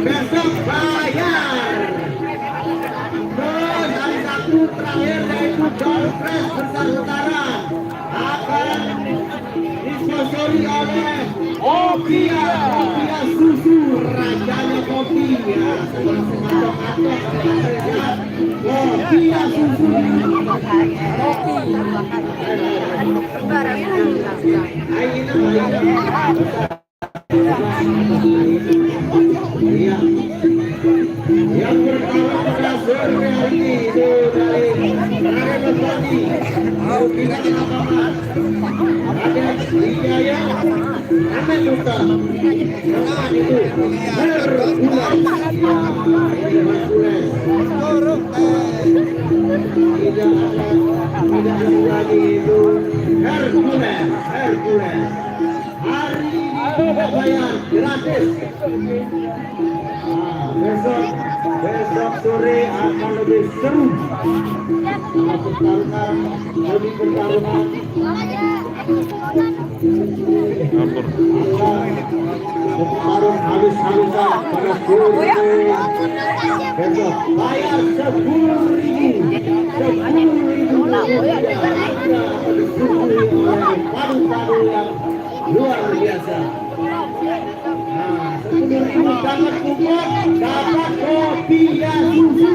besok bayar. Terus hari Sabtu terakhir yaitu Dolpres Besar Utara akan disponsori oleh Opia Susu, rajanya kopi ya, semacam Opia Susu. Yang pertama pada sore hari ini itu dari Raden Bani, Opina Lapangan, Raden Wijaya, Raden Duta, Raden itu Hercules, tidak ada lagi itu Hercules. Hari ini bayar gratis. Besok sore akan lebih seru. Pertarungan lebih pertarungan. Bertarung halus-halusan pada sore. Besok bayar 10.000. Padu-padu yang luar biasa. Nah, 10.000 dapat kupon, dapat kopi ya susu.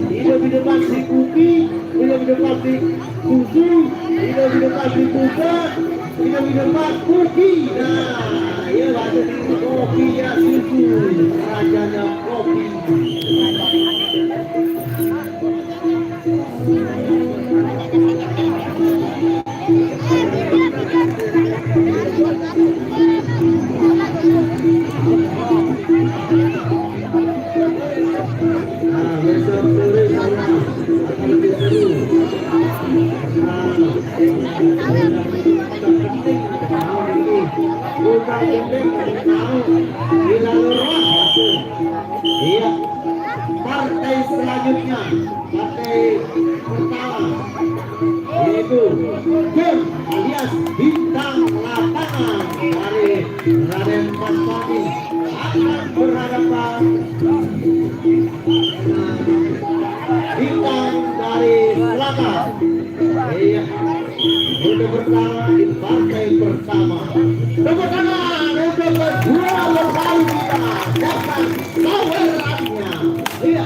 Hidup di depan si kopi, hidup di depan si susu, hidup di depan si kupon, hidup di depan kopi. Nah, ya ada kopi ya susu, rajanya kopi. Partai selanjutnya, partai pertama yaitu Gem alias Bintang Lapangan dari Raden Bani akan berhadapan Bintang dari Selatan. Iya, untuk pertama di partai pertama. Tepuk tangan untuk kedua bersaing kita, dapat tawarannya. Iya,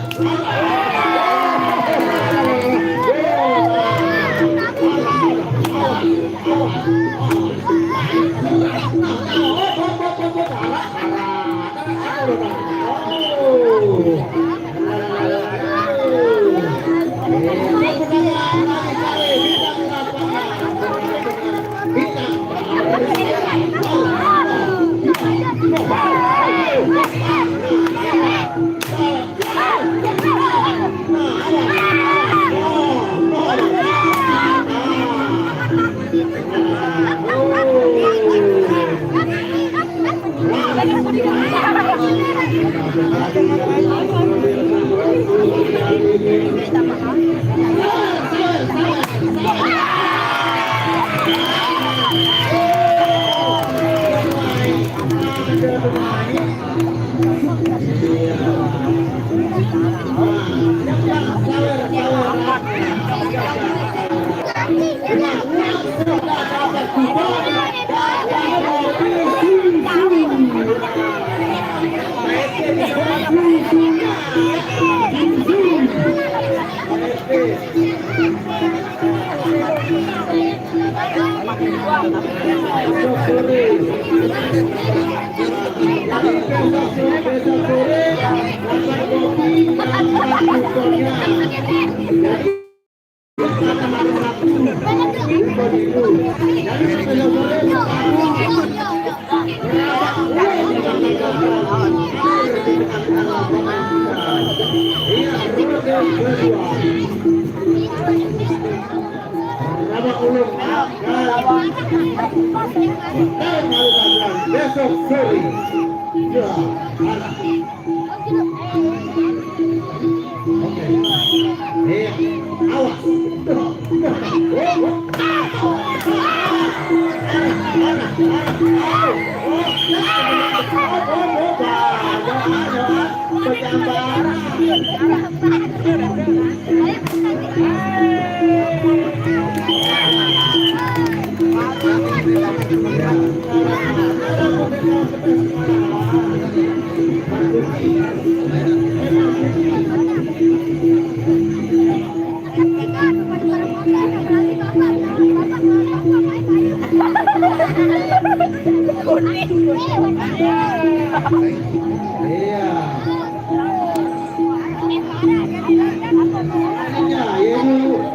babak ulung akan besok sore. Ya, oke. Awas.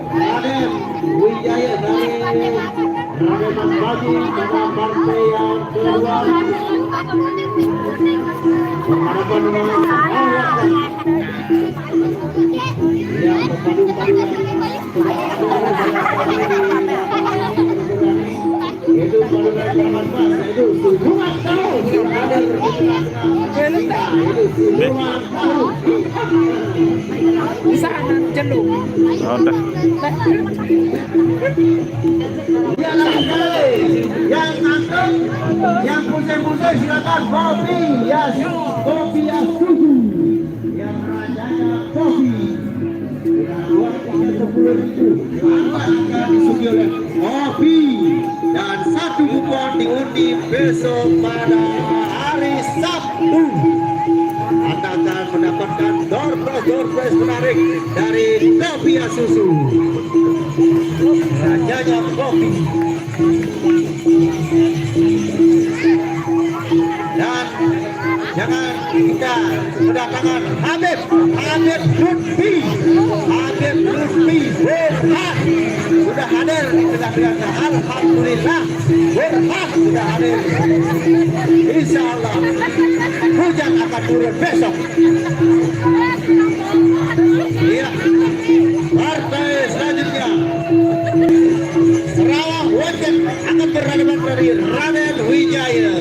Raden Wijaya dari Raden Bagi pada partai yang kedua berhadapan dengan yang itu baru zaman pas itu hubungan tahu ada itu hubungan tahu bisa cenderung yang nonton yang pusing-pusing silakan kopi ya susu yang rajanya kopi akan disugi oleh kopi dan satu kupon diundi besok pada hari Sabtu. Anda akan mendapatkan door prize menarik dari kopi susu rajanya kopi. Dan jangan kita kedatangan Habib Lutfi Berhad sudah hadir di tengah-tengah. Alhamdulillah Berhad sudah hadir. Insya Allah hujan akan turun besok. Ya, partai selanjutnya Sarawak Wajan akan berhadapan dari Raden Wijaya.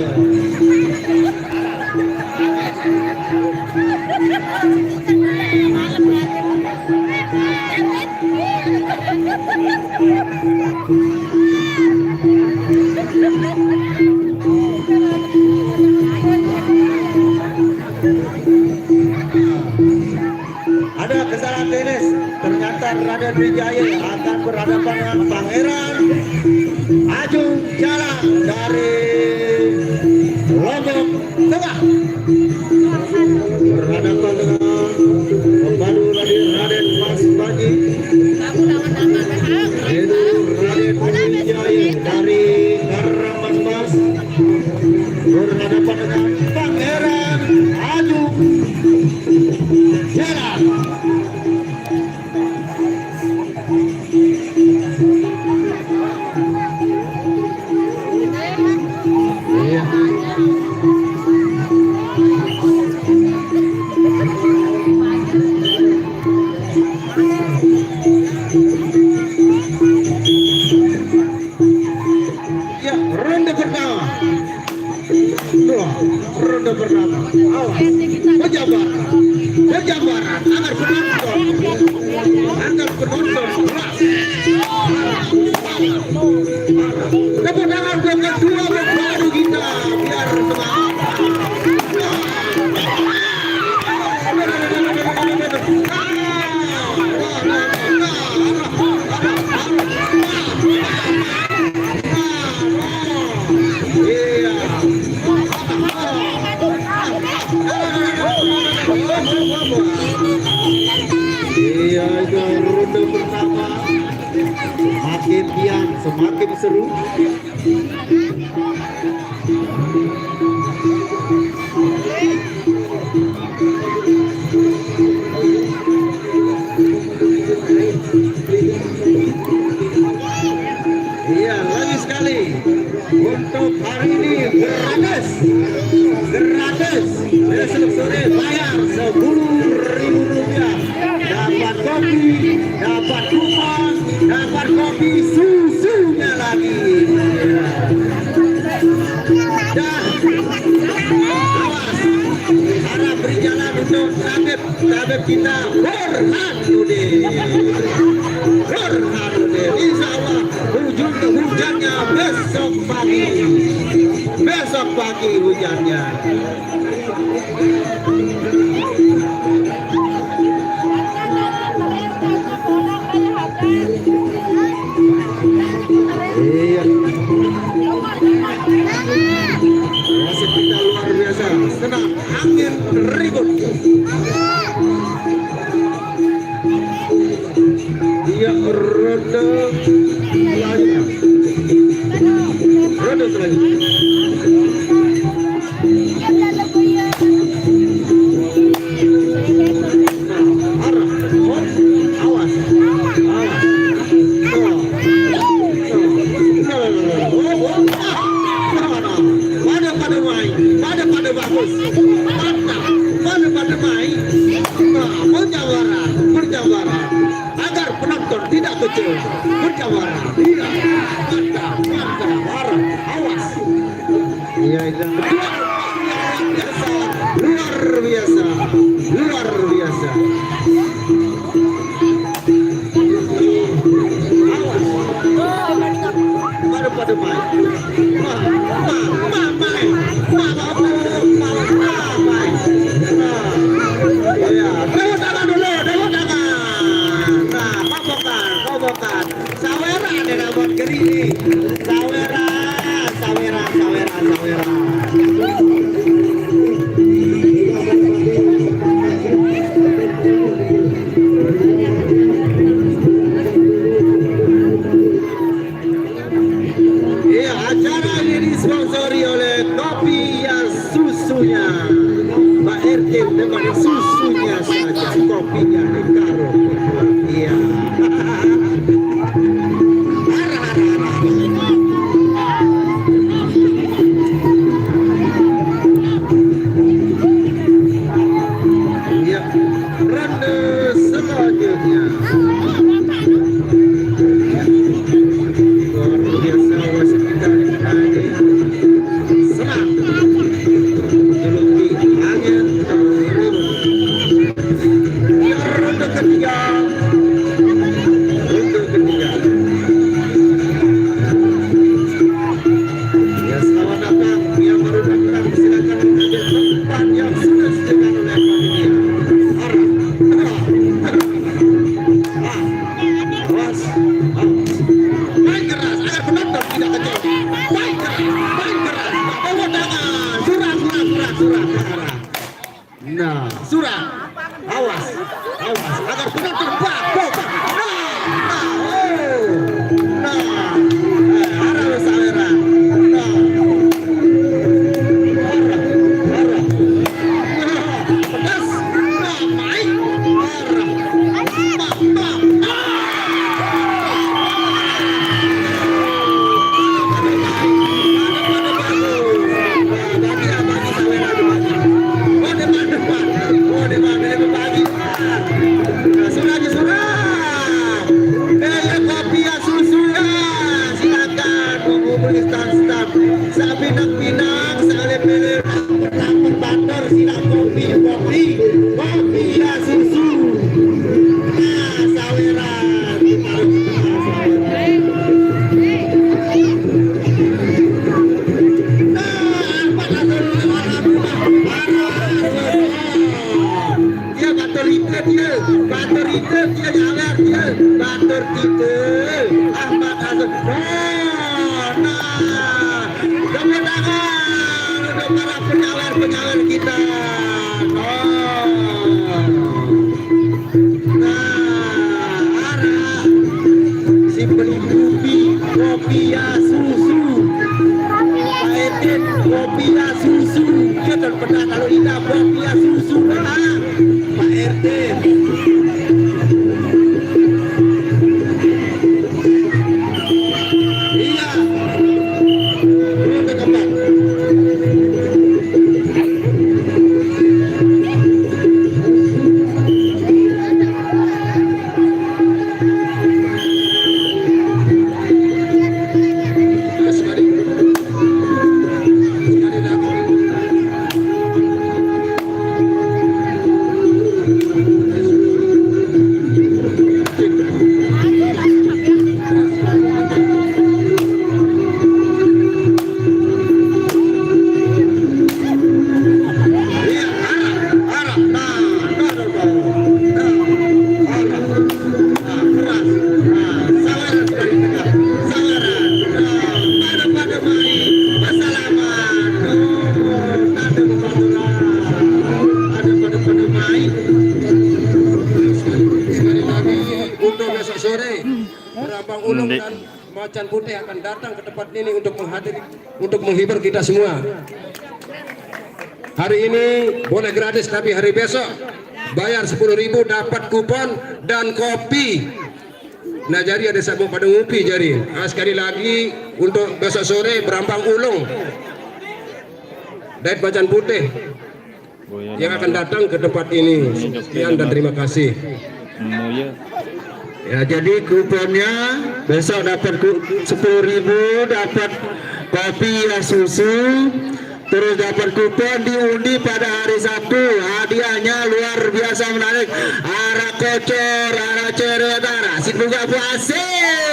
Ada kesalahan teknis, ternyata Raden Wijaya akan berhadapan dengan Pangeran Ajung Jalan dari Lombok Tengah. Berhadapan dengan pembantu Raden Mas Bagi, yaitu Raden Wijaya dari Karamas Mas, berhadapan dengan Pangeran Ajung Jalan. Ya, ronde pertama. Ronde pertama. Awas. Pejabaran agar penonton. Tepuk tangan buat kedua pembaru kita biar semangat. Iya, itu ronde pertama semakin kian semakin seru. Iya, lagi sekali untuk hari ini gratis besok sore bayar Rp10.000 dapat kopi, dapat kupon, dapat kopi susunya lagi. Dan awas, harap berjalan untuk tabib kita Burhanuddin. Insya Allah hujannya besok pagi hujannya. Iya. Wasit kita luar biasa, senang angin ribut. Iya, ronde selanjutnya. Pada bagus, pada baik. Berjawara agar penonton tidak kecil. Berjawara, iya, mantap, awas. Iya, itu luar biasa. Awas, pada baik. Sawera dengan buat geri. Sawera. Iya, acara ini disponsori oleh kopi yang susunya Pak RT, bukan susunya saja, kopinya ditaruh. Iya. Ronde selanjutnya. Luar biasa wasit kita ini. Senang. Menyeluruhi angin ronde ketiga. Ya, selamat datang yang baru datang, silakan mengambil tempat yang sudah disediakan oleh panitia. Awas, main keras agar penonton tidak kecil. Main keras, bawa tangan, surat. Nah, surat. Awas, agar penonton Pinang, salep-lep, bator, silang kopi ya susu. Nah, sawera, dia bator itu dia jalan dia bator itu Ahmad Hasan. Tepuk tangan untuk para penyawer kita. Arah si beli kopi ya susu. Paetin kopi ya susu. Kita pernah kalau indah kopi ya susu Pak RT. Iya. Macan Putih akan datang ke tempat ini untuk menghibur kita semua. Hari ini boleh gratis, tapi hari besok bayar 10.000 dapat kupon dan kopi. Nah jadi ada sabuk pada ngopi jadi. Sekali lagi untuk besok sore Berambang Ulung dari Macan Putih yang akan datang ke tempat ini. Sekian dan terima kasih. Ya, jadi kuponnya besok dapat 10.000, dapat kopi ya susu, terus dapat kupon diundi pada hari Sabtu. Hadiahnya luar biasa menarik. Arah kocor, arah ceret, arah si buka puasa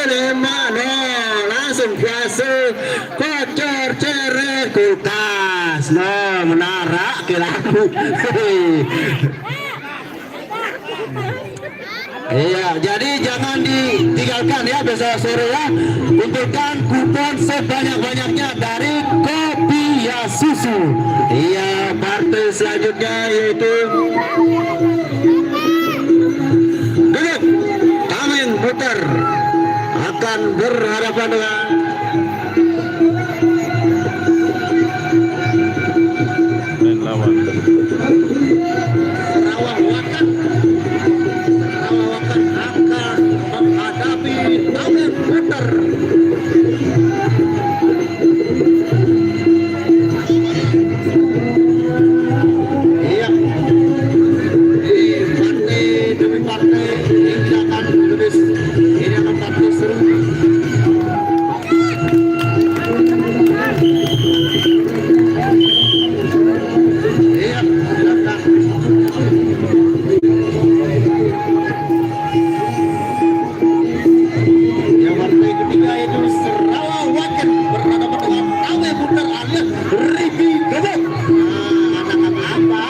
5-0 langsung puasa kocor ceret kulkas. Nah menarik kiraku. Iya, jadi jangan ditinggalkan ya besok sore ya. Kumpulkan kupon sebanyak-banyaknya dari kopi ya susu. Iya, partai selanjutnya yaitu duduk Tamen Putar akan berhadapan dengan Sarawak Wakan. Akan menghadapi Tamen Putar. Iya, di partai demi partai ini akan partai seru. Iya, silakan. Yang partai ketiga itu Sarawak Wakan berhadapan dengan Tamen Putar alias Ribi Gebek. Anak apa-apa.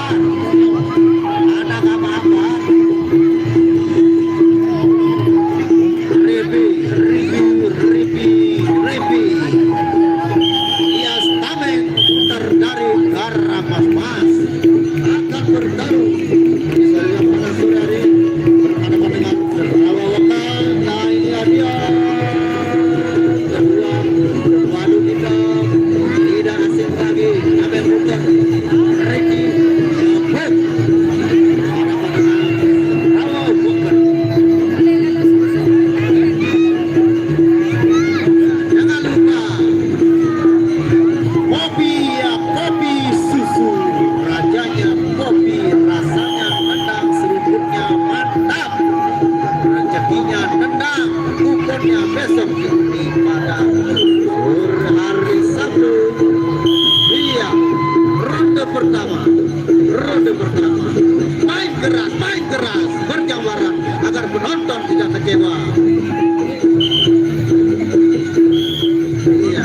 Ribi. Alias Tamen Putar dari Karamas akan bertarung di Sarawak pada sore hari berhadapan dengan Sarawak Wakan. Nah ini dia kedua waduh kita tidak asing lagi. Tamen Putar Ricky Gebek berhadapan dengan Sarawak Wakan. Jangan lupa kopi susu, rajanya kopi, rasanya nendang, seruputnya mantap, rezekinya nendang, kuponnya besok ini pada hari Sabtu. Iya, ronde pertama, main keras, berjamaran agar penonton tidak kecewa. Iya.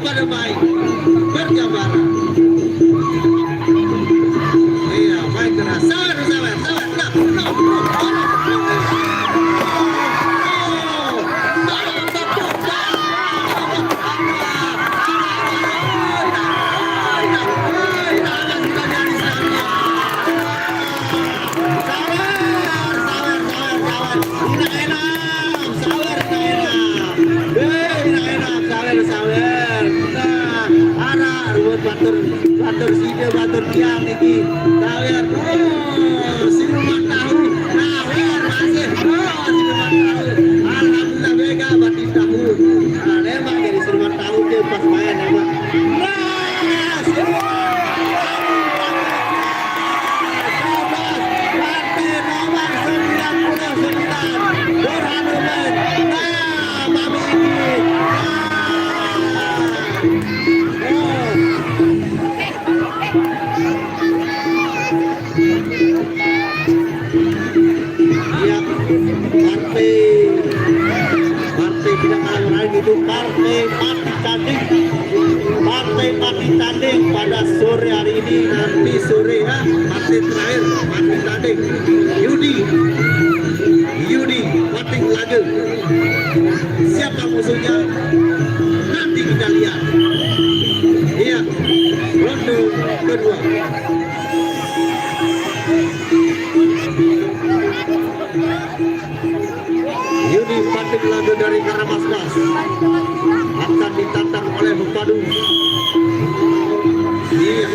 Pada baik berjamaran. Iya, main keras. Sawer. Batur sida batur tiang iki sawer siluman tahu sawer masih siluman tahu alhamdulillah bega batin tahu nembak dari siluman tahu ke pas main nembak tidak kalah lain itu partai mati tanding pada sore hari ini, nanti sore ya, partai terakhir mati tanding Yudi Wating Laga. Siapa musuhnya nanti kita lihat. Iya, ronde kedua. Yudi Wating Laga dari Karamasmas akan ditantang oleh Pepadu. Iya.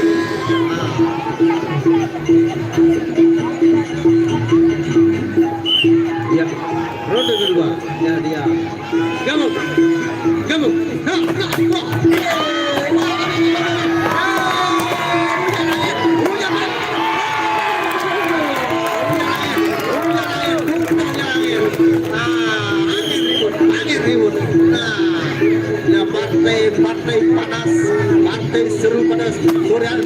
Ya, ronde kedua. Ya dia. Gamuk. Angin ribut. Ya partai panas, partai seru pada sore hari.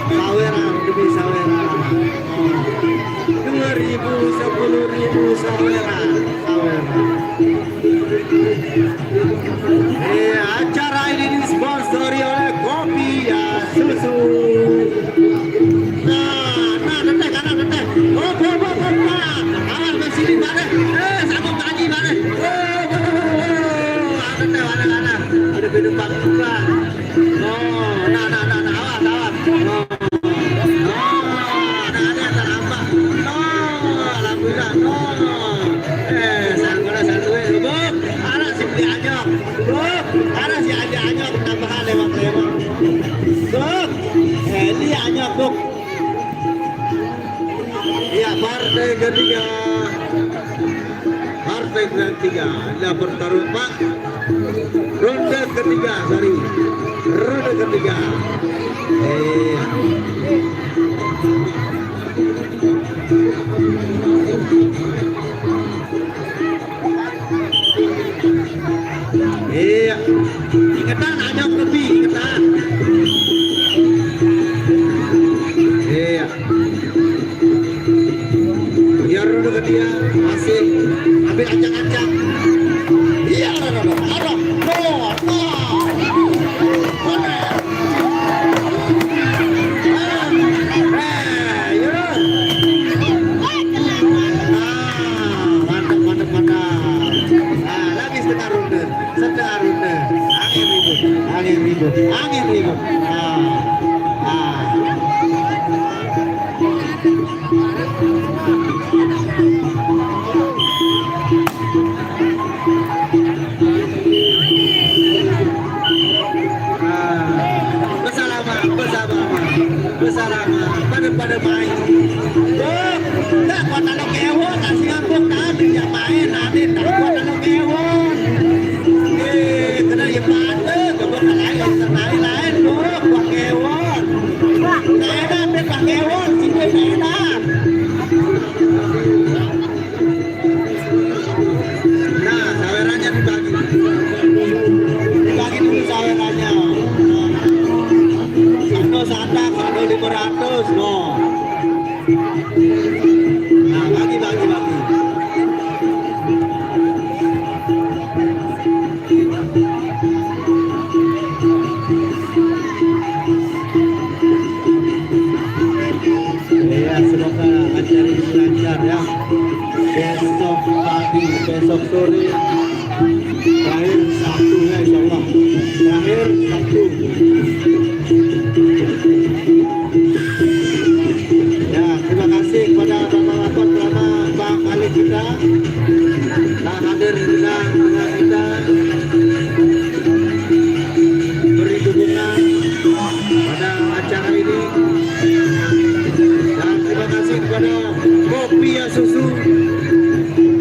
Sawera demi Sawera. 10.000 Sawera. Acara ini disponsori oleh kopi ya susu. Nah, teteh. Oh, awal ke sini mana? Satu pagi mana? Teteh mana? Ada minum juga. Ya, partai ketiga adalah bertarung Pak. Ronde ketiga. Iya, iketan anyok lebih iketan. Iya. Biar ronde ketiga masih ambil ancang-ancang. Iya, ada. Angin ribut. Bersama pada main. Tak kuat kalau kewon, kasihan pun tadi yang main nanti tak kuat kalau kewon. Kena yang mana? Kau lain buat kewon. Enak deh pak kewon, sini enak. Nah, sawerannya dibagi dulu sawerannya. Sandak, kalau 500 no. Nah, bagi. Ya, semoga acara ini lancar ya. Besok sore terakhir Sabtu ya, insyaallah. Terakhir Sabtu. Ya, terima kasih kepada Bapak Bang Ali kita telah hadir dengan kita beri dukungan pada acara ini, dan terima kasih kepada Kopi Ya Susu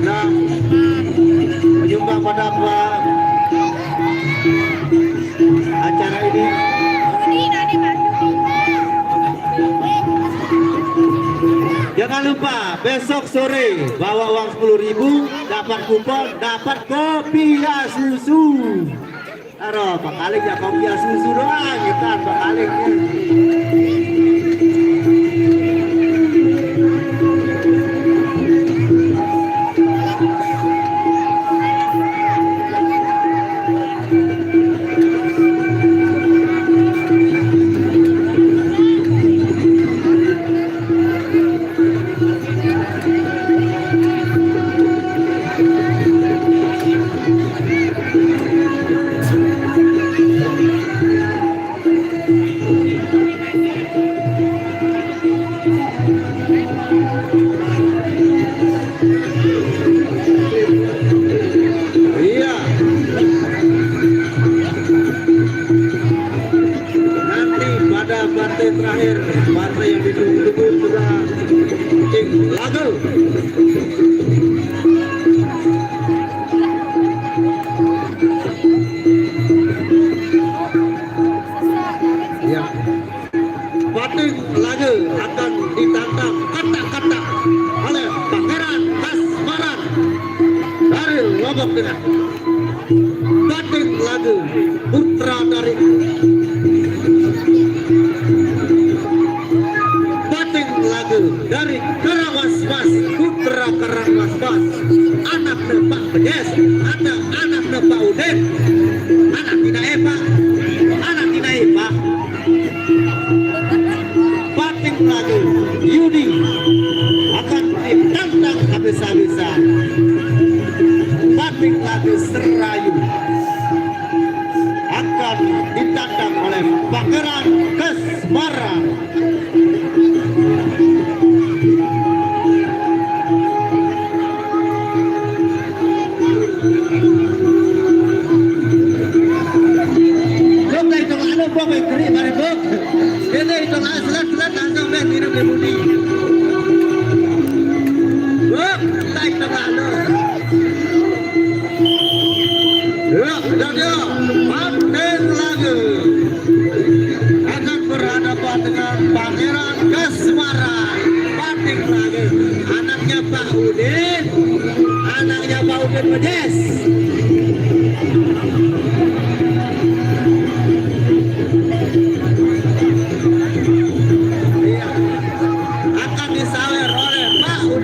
yang menyumbang pada Jangan lupa besok sore bawa uang 10.000, dapat kupon, dapat kopi ya susu. Taruh bakaling ya kopi ya susu doang kita bakaling. Terakhir partai yang ditunggu-tunggu sudah lagu. Ya, batik lagu akan ditantang kata-kata oleh Pangeran Kasmaran dari Lombok Tengah. Batik lagu putra dari dari Karawasmas, putra Karawasmas, anak Pak Bedes, anak Pak Udin, anak Tina Eva, batik lagu Yudi akan ditantang habis-habisan. Batik lagu Serayu akan ditantang oleh Pangeran Kasmaran. Bapak kiri mari bok, ini itu aslat langsung deh minum di budi. Bok, naik terlalu. Ya, jadi paten lagu akan berhadapan dengan Pangeran Kasmaran. Paten lagu, anaknya Pak Udin Bedes.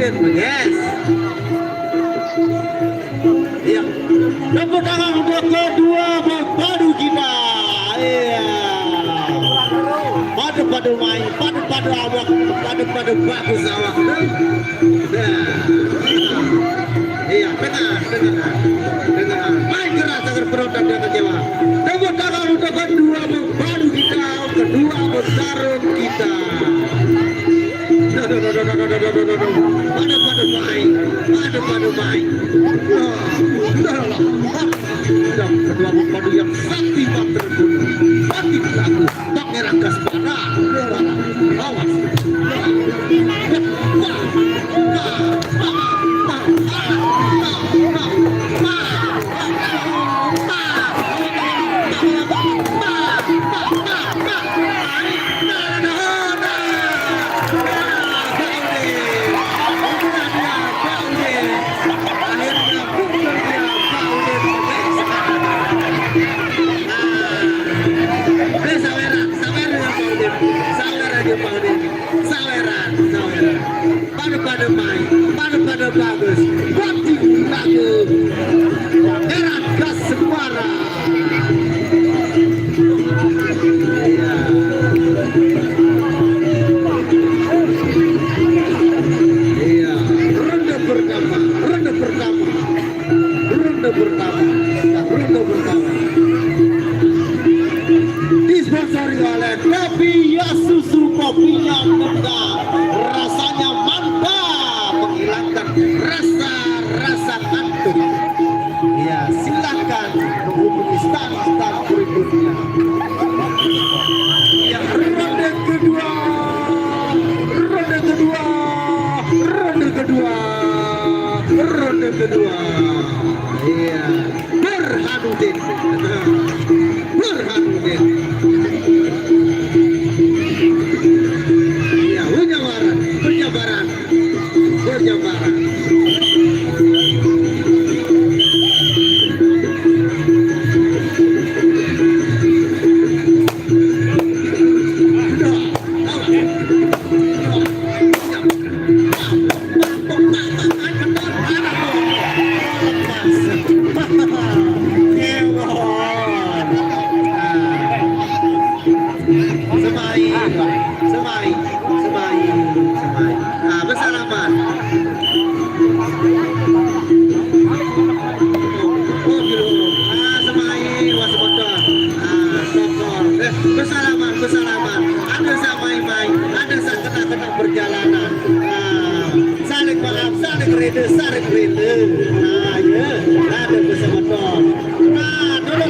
Yes. Ya. Tepuk tangan untuk kedua padu kita. Iya. Padu main, padu awak, padu bagus awak. Iya, benar. Main keras agar penonton dan kecewa. Tepuk tangan untuk kedua padu kita, kedua bertarung kita. Padu main. Kedua padu yang sakti terbunyi. Sakti lagu Pangeran Kasmaran. Awas. Padu main, padu bagus, batik lagu Pangeran Kasmaran. Iya, ronde pertama. Disponsori oleh kopi ya susu, kopi yang mudah, rasanya mantap, menghilangkan rasa kantuk. Ya, silakan menghubungi stand berikutnya. Ya, ronde kedua. Iya, Burhanuddin. Ya, penjabaran. bersalaman, ada sa main-main, ada sa kena-kena perjalanan. Saling maaf, saling reda. Nah, ya, ada bersama dong. Nah, dulu,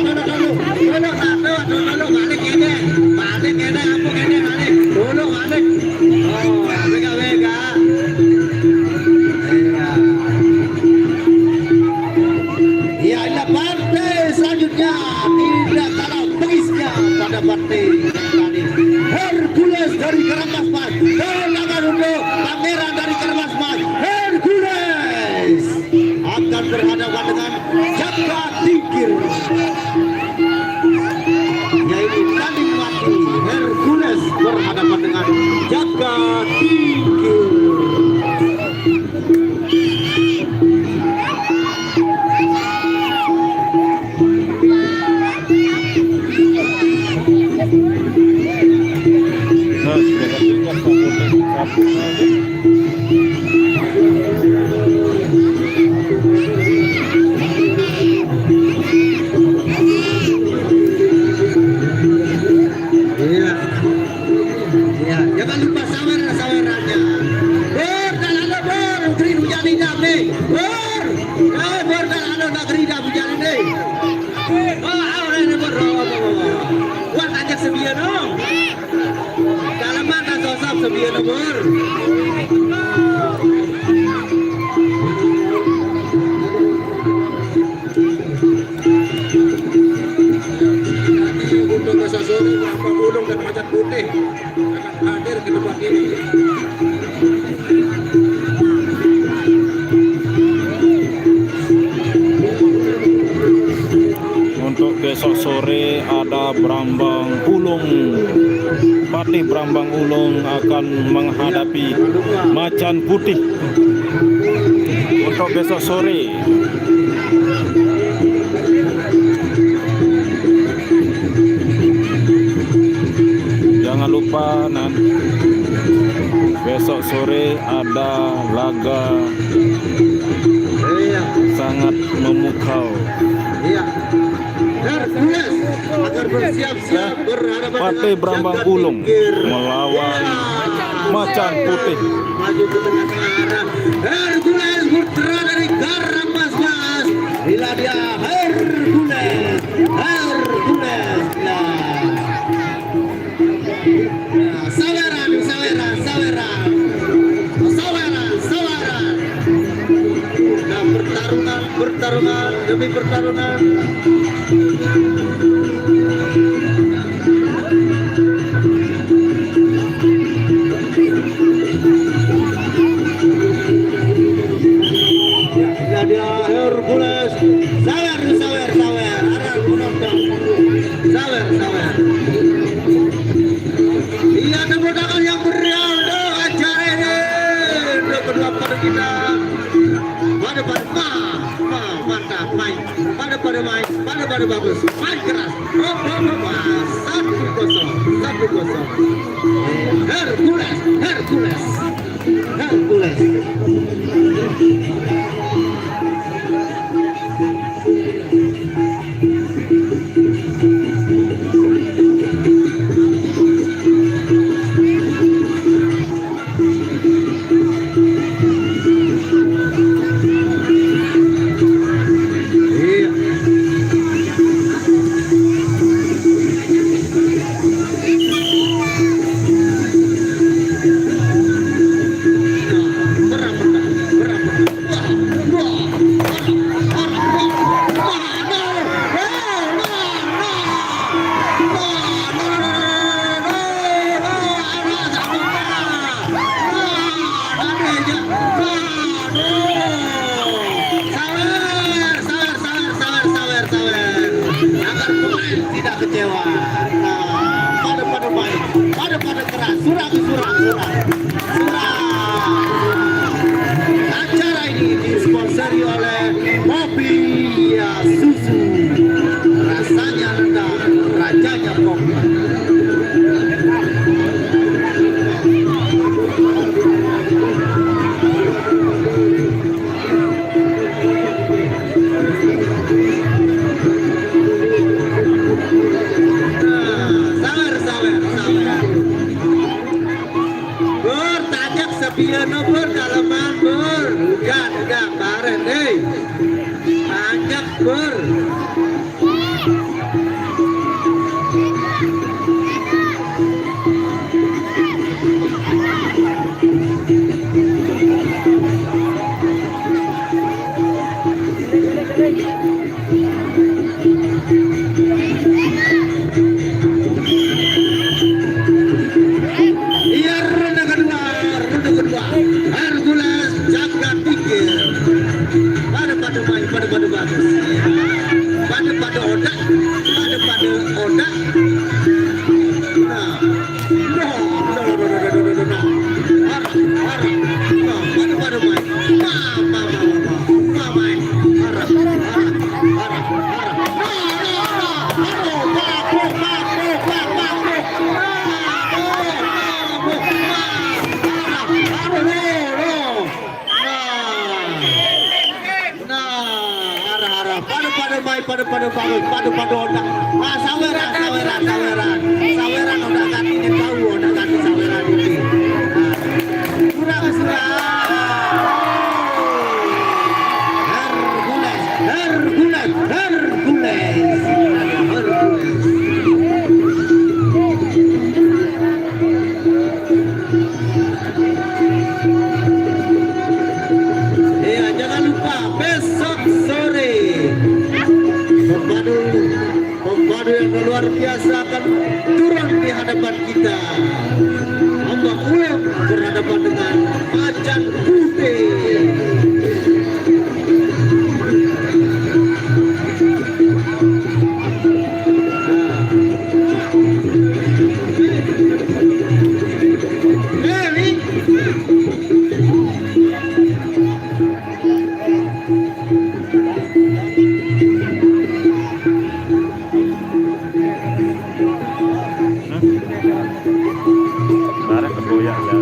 balik kene, apa kene balik, dulu balik. Oh, vega. Ya, ini partai selanjutnya tidak kalah pengisnya pada partai tadi. Hercules dari Karangmasmas, tendangan untuk Pangeran dari Karangmasmas. Hercules akan berhadapan dengan Jaka Tingkir. Yaitu tanding mati. Hercules berhadapan dengan Jaka Tingkir. Iya, jangan lupa sawerannya. Berdalam ber, green hujan indah nih. Berdalam negeri dah hujan ini. Ini wah ajak sebian dong. Dalam mana sosok sebian nomor. Untuk Besasori, Pak Bulung dan Macan Putih akan hadir ke tempat ini. Untuk besok sore ada Brambang Ulung. Partai Brambang Ulung akan menghadapi Macan Putih. Untuk besok sore. Jangan lupa nanti besok sore ada laga sangat memukau. Iya. Hercules agar bersiap-siap berhadapan Partai Brambang Ulung melawan Macan Putih. Maju ke tengah-tengah. Hercules putra dari Karangmasmas. Bila dia Hercules. Saweran. Dan pertarungan demi pertarungan. Ya, dia Hercules. Sawer. Arah penonton. Sawer. Iya, tepuk tangan yang meriah untuk acara ini. Untuk kedua pada kita. Mantap, main. Pada bagus. Main keras. Satu kosong. Hercules. Tidak kecewa. Pada main, pada keras, surang. Acara ini disponsori oleh Mobilia Susu. Rasanya rendah, rajanya kopi. Oda. Padu otak. Ah, saweran otak kaki tahu otak kaki saweran ini. Kurang surah. Hercules. Ya, jangan lupa besok sore pemadu yang luar biasa akan turun di hadapan kita. Allah ulang berhadapan dengan macan putih. Barang kegoyak ya.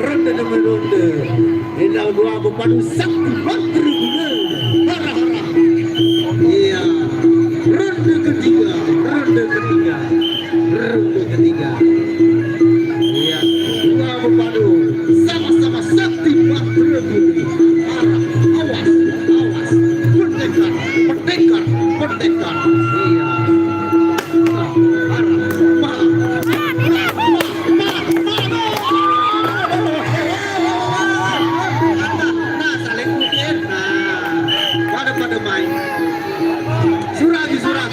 Ronde demi ronde. Inilah dua pemadu sakti berguna. Hara-hara. Iya. Ronde ketiga. Iya. Dua pemadu sama-sama sakti berguna. Hara. Awas. Pendekar. Iya. Surah.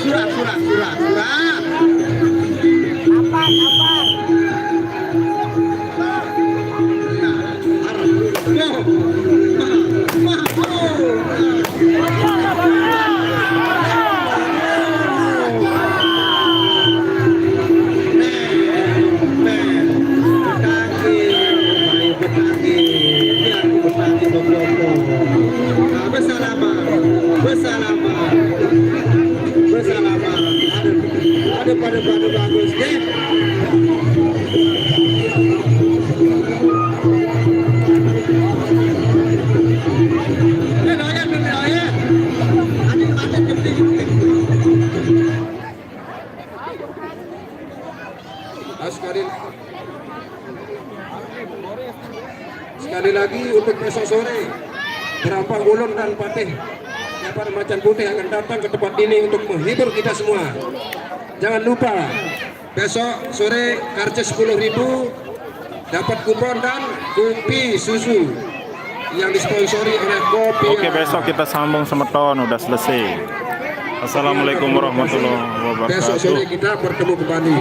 Bersama. Ada pada bagus deh. Sekali lagi untuk besok sore Berampang Ulun dan Patih dapat macan putih akan datang ke tempat ini untuk menghibur kita semua. Jangan lupa besok sore karcis 10.000 dapat kupon dan kopi susu yang disponsori oleh Kopi. Oke, besok kita sambung semeton, udah selesai. Assalamualaikum warahmatullahi wabarakatuh. Besok sore kita bertemu kembali.